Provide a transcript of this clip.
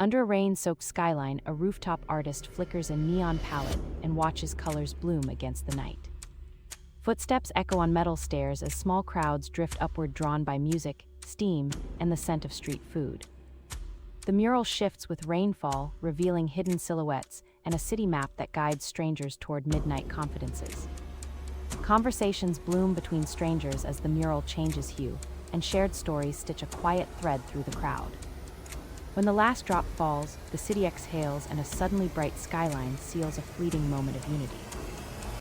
Under a rain-soaked skyline, a rooftop artist flickers a neon palette and watches colors bloom against the night. Footsteps echo on metal stairs as small crowds drift upward, drawn by music, steam, and the scent of street food. The mural shifts with rainfall, revealing hidden silhouettes and a city map that guides strangers toward midnight confidences. Conversations bloom between strangers as the mural changes hue, and shared stories stitch a quiet thread through the crowd. When the last drop falls, the city exhales and a suddenly bright skyline seals a fleeting moment of unity.